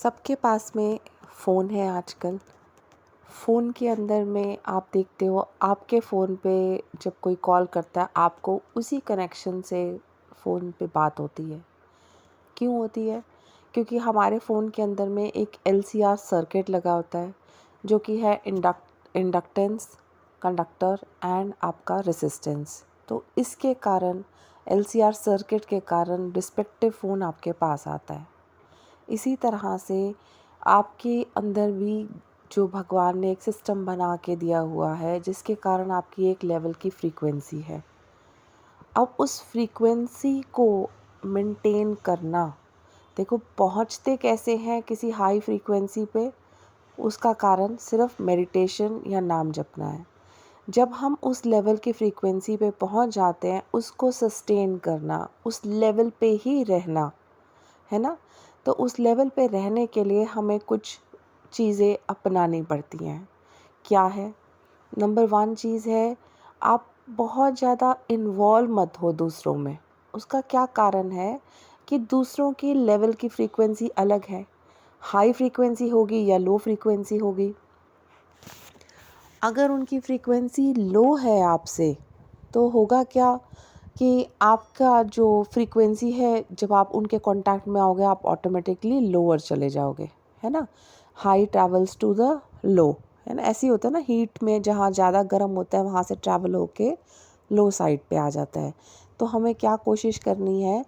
सबके पास में फ़ोन है आजकल। फ़ोन के अंदर में आप देखते हो आपके फ़ोन पे जब कोई कॉल करता है आपको उसी कनेक्शन से फ़ोन पे बात होती है। क्यों होती है? क्योंकि हमारे फ़ोन के अंदर में एक एलसीआर सर्किट लगा होता है जो कि है इंडक्टेंस, कंडक्टर एंड आपका रेसिस्टेंस। तो इसके कारण एलसीआर सर्किट के कारण रिस्पेक्टिव फ़ोन आपके पास आता है। इसी तरह से आपके अंदर भी जो भगवान ने एक सिस्टम बना के दिया हुआ है जिसके कारण आपकी एक लेवल की फ्रीक्वेंसी है। अब उस फ्रीक्वेंसी को मेंटेन करना, देखो पहुंचते कैसे हैं किसी हाई फ्रीक्वेंसी पे, उसका कारण सिर्फ मेडिटेशन या नाम जपना है। जब हम उस लेवल की फ्रीक्वेंसी पे पहुंच जाते हैं उसको सस्टेन करना, उस लेवल पे ही रहना है ना। तो उस लेवल पे रहने के लिए हमें कुछ चीज़ें अपनानी पड़ती हैं। क्या है? नंबर 1 चीज़ है, आप बहुत ज़्यादा इन्वॉल्व मत हो दूसरों में। उसका क्या कारण है कि दूसरों की लेवल की फ्रीक्वेंसी अलग है। हाई फ्रीक्वेंसी होगी या लो फ्रीक्वेंसी होगी। अगर उनकी फ्रीक्वेंसी लो है आपसे तो होगा क्या कि आपका जो फ्रीक्वेंसी है जब आप उनके कांटेक्ट में आओगे आप ऑटोमेटिकली लोअर चले जाओगे, है ना। High travels to the low, है ना। ऐसे ही होता है ना, हीट में जहाँ ज़्यादा गर्म होता है वहाँ से ट्रैवल होके लो साइड पे आ जाता है। तो हमें क्या कोशिश करनी है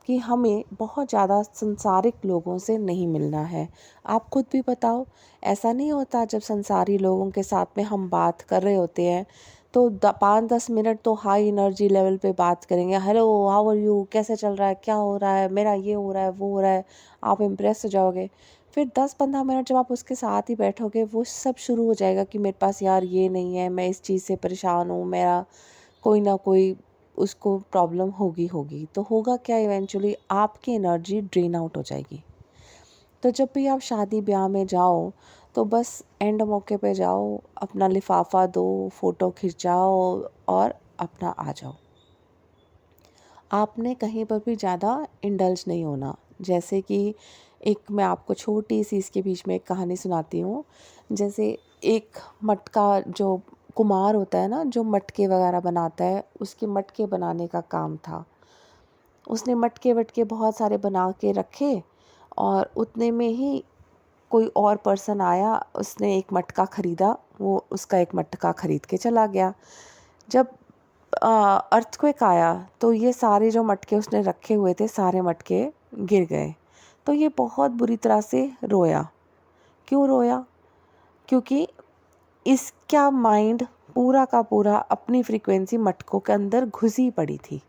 कि हमें बहुत ज़्यादा संसारिक लोगों से नहीं मिलना है। आप खुद भी बताओ, ऐसा नहीं होता जब संसारी लोगों के साथ में हम बात कर रहे होते हैं तो 5-10 मिनट तो हाई एनर्जी लेवल पे बात करेंगे। हेलो, हाउ आर यू, कैसे चल रहा है, क्या हो रहा है, मेरा ये हो रहा है, वो हो रहा है। आप इम्प्रेस हो जाओगे। फिर 10-15 मिनट जब आप उसके साथ ही बैठोगे वो सब शुरू हो जाएगा कि मेरे पास यार ये नहीं है, मैं इस चीज़ से परेशान हूँ, मेरा कोई ना कोई उसको प्रॉब्लम होगी होगी। तो होगा क्या, इवेंचुअली आपकी एनर्जी ड्रेन आउट हो जाएगी। तो जब भी आप शादी ब्याह में जाओ तो बस एंड मौके पे जाओ, अपना लिफाफा दो, फ़ोटो खिंचाओ और अपना आ जाओ। आपने कहीं पर भी ज़्यादा इंडल्ज नहीं होना। जैसे कि एक मैं आपको छोटी सी इसके बीच में एक कहानी सुनाती हूँ। जैसे एक मटका जो कुम्हार होता है ना, जो मटके वगैरह बनाता है, उसके मटके बनाने का काम था। उसने मटके वटके बहुत सारे बना के रखे और उतने में ही कोई और पर्सन आया, उसने एक मटका ख़रीदा, वो उसका एक मटका ख़रीद के चला गया। जब अर्थक्वेक आया तो ये सारे जो मटके उसने रखे हुए थे सारे मटके गिर गए। तो ये बहुत बुरी तरह से रोया। क्यों रोया? क्योंकि इसका माइंड पूरा का पूरा अपनी फ्रीक्वेंसी मटकों के अंदर घुसी पड़ी थी।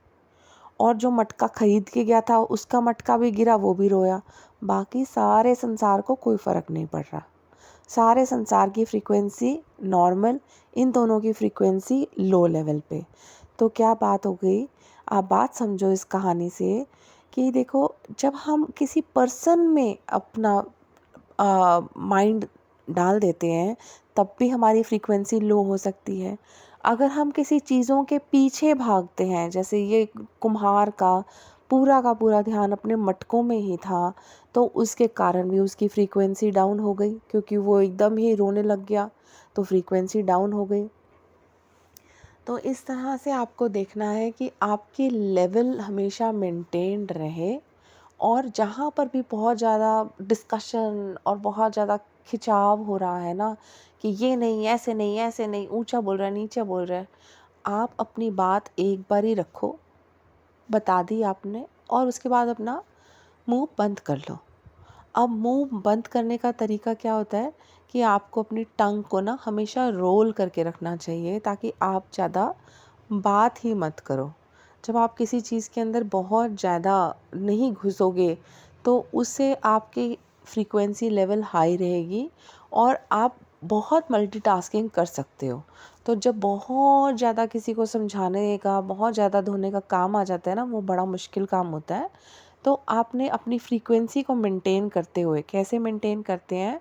और जो मटका खरीद के गया था उसका मटका भी गिरा, वो भी रोया। बाकी सारे संसार को कोई फ़र्क नहीं पड़ रहा। सारे संसार की फ्रीक्वेंसी नॉर्मल, इन दोनों की फ्रीक्वेंसी लो लेवल पे। तो क्या बात हो गई, आप बात समझो इस कहानी से कि देखो, जब हम किसी पर्सन में अपना माइंड डाल देते हैं तब भी हमारी फ्रीक्वेंसी लो हो सकती है। अगर हम किसी चीज़ों के पीछे भागते हैं, जैसे ये कुम्हार का पूरा ध्यान अपने मटकों में ही था, तो उसके कारण भी उसकी फ्रीक्वेंसी डाउन हो गई, क्योंकि वो एकदम ही रोने लग गया तो फ्रीक्वेंसी डाउन हो गई। तो इस तरह से आपको देखना है कि आपकी लेवल हमेशा मेंटेन्ड रहे। और जहाँ पर भी बहुत ज़्यादा डिस्कशन और बहुत ज़्यादा खिंचाव हो रहा है ना, कि ये नहीं, ऐसे नहीं, ऐसे नहीं, ऊंचा बोल रहा है, नीचे बोल रहा है, आप अपनी बात एक बार ही रखो, बता दी आपने, और उसके बाद अपना मुंह बंद कर लो। अब मुंह बंद करने का तरीका क्या होता है कि आपको अपनी टंग को ना हमेशा रोल करके रखना चाहिए, ताकि आप ज़्यादा बात ही मत करो। जब आप किसी चीज़ के अंदर बहुत ज़्यादा नहीं घुसोगे तो उससे आपकी फ्रीक्वेंसी लेवल हाई रहेगी और आप बहुत मल्टीटास्किंग कर सकते हो। तो जब बहुत ज़्यादा किसी को समझाने का, बहुत ज़्यादा धोने का काम आ जाता है ना, वो बड़ा मुश्किल काम होता है। तो आपने अपनी फ्रीक्वेंसी को मेंटेन करते हुए, कैसे मेंटेन करते हैं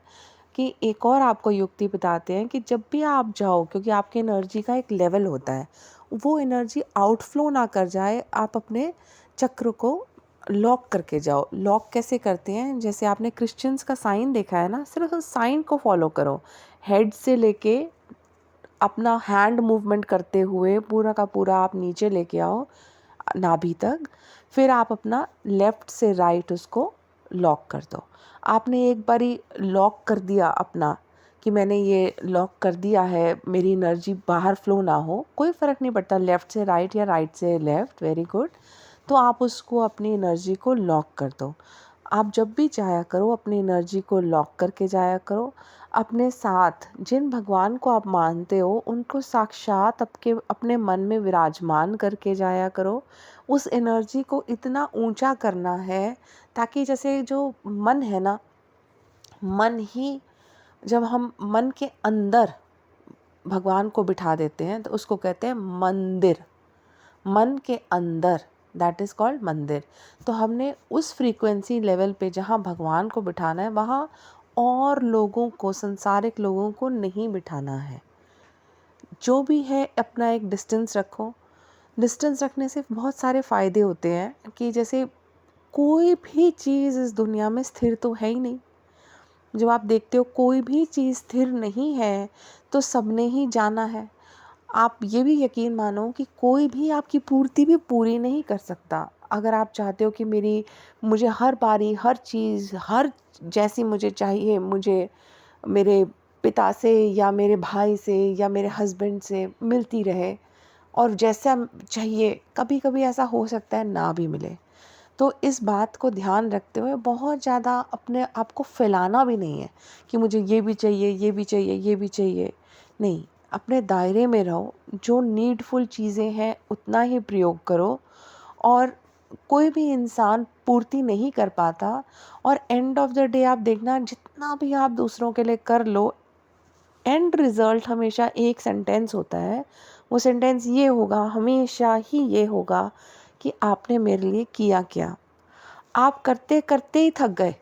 कि एक और आपको युक्ति बताते हैं कि जब भी आप जाओ, क्योंकि आपकी एनर्जी का एक लेवल होता है, वो एनर्जी आउटफ्लो ना कर जाए, आप अपने चक्र को लॉक करके जाओ। लॉक कैसे करते हैं? जैसे आपने क्रिश्चियंस का साइन देखा है ना, सिर्फ उस साइन को फॉलो करो। हेड से लेके अपना हैंड मूवमेंट करते हुए पूरा का पूरा आप नीचे लेके आओ नाभि तक। फिर आप अपना लेफ़्ट से राइट उसको लॉक कर दो। आपने एक बारी लॉक कर दिया अपना कि मैंने ये लॉक कर दिया है, मेरी एनर्जी बाहर फ्लो ना हो, कोई फ़र्क नहीं पड़ता लेफ़्ट से राइट या राइट से लेफ़्ट, वेरी गुड। तो आप उसको अपनी एनर्जी को लॉक कर दो। आप जब भी जाया करो अपनी एनर्जी को लॉक करके जाया करो। अपने साथ जिन भगवान को आप मानते हो उनको साक्षात आपके अपने मन में विराजमान करके जाया करो। उस एनर्जी को इतना ऊंचा करना है ताकि जैसे जो मन है ना, मन ही जब हम मन के अंदर भगवान को बिठा देते हैं तो उसको कहते हैं मंदिर। मन के अंदर, दैट इज़ कॉल्ड मंदिर। तो हमने उस फ्रीक्वेंसी लेवल पे जहाँ भगवान को बिठाना है वहाँ और लोगों को, संसारिक लोगों को नहीं बिठाना है। जो भी है अपना एक डिस्टेंस रखो। डिस्टेंस रखने से बहुत सारे फ़ायदे होते हैं कि जैसे कोई भी चीज़ इस दुनिया में स्थिर तो है ही नहीं। जब आप देखते हो कोई भी चीज़ स्थिर नहीं है तो सबने ही जाना है। आप ये भी यकीन मानो कि कोई भी आपकी पूर्ति भी पूरी नहीं कर सकता। अगर आप चाहते हो कि मुझे हर बारी हर चीज़ हर जैसी मुझे चाहिए, मुझे मेरे पिता से या मेरे भाई से या मेरे हस्बैंड से मिलती रहे और जैसा चाहिए, कभी-कभी ऐसा हो सकता है ना भी मिले। तो इस बात को ध्यान रखते हुए बहुत ज़्यादा अपने आप को फैलाना भी नहीं है कि मुझे ये भी चाहिए, ये भी चाहिए, ये भी चाहिए। नहीं, अपने दायरे में रहो। जो नीडफुल चीज़ें हैं उतना ही प्रयोग करो। और कोई भी इंसान पूर्ति नहीं कर पाता। और एंड ऑफ द डे आप देखना, जितना भी आप दूसरों के लिए कर लो, एंड रिज़ल्ट हमेशा एक सेंटेंस होता है। वो सेंटेंस ये होगा, हमेशा ही ये होगा कि आपने मेरे लिए किया क्या। आप करते करते ही थक गए।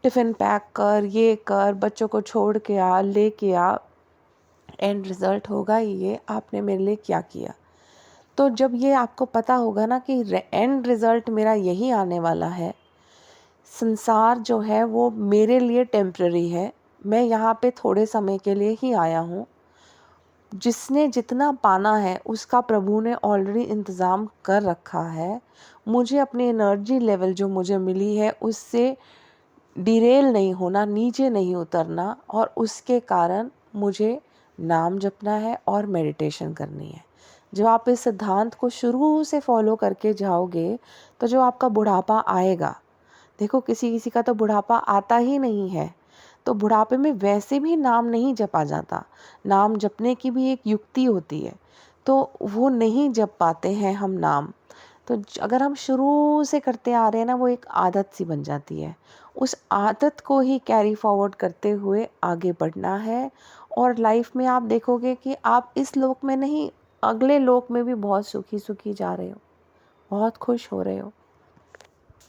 टिफ़िन पैक कर, ये कर, बच्चों को छोड़ के आ, लेके आ, एंड रिज़ल्ट होगा ये, आपने मेरे लिए क्या किया। तो जब ये आपको पता होगा ना कि एंड रिज़ल्ट मेरा यही आने वाला है, संसार जो है वो मेरे लिए टेम्पररी है, मैं यहाँ पे थोड़े समय के लिए ही आया हूँ। जिसने जितना पाना है उसका प्रभु ने ऑलरेडी इंतज़ाम कर रखा है। मुझे अपनी एनर्जी लेवल जो मुझे मिली है उससे डिरेल नहीं होना, नीचे नहीं उतरना, और उसके कारण मुझे नाम जपना है और मेडिटेशन करनी है। जब आप इस सिद्धांत को शुरू से फॉलो करके जाओगे तो जो आपका बुढ़ापा आएगा, देखो किसी किसी का तो बुढ़ापा आता ही नहीं है, तो बुढ़ापे में वैसे भी नाम नहीं जपा जाता। नाम जपने की भी एक युक्ति होती है, तो वो नहीं जप पाते हैं हम नाम। तो अगर हम शुरू से करते आ रहे हैं ना, वो एक आदत सी बन जाती है। उस आदत को ही कैरी फॉरवर्ड करते हुए आगे बढ़ना है। और लाइफ में आप देखोगे कि आप इस लोक में नहीं, अगले लोक में भी बहुत सुखी सुखी जा रहे हो, बहुत खुश हो रहे हो।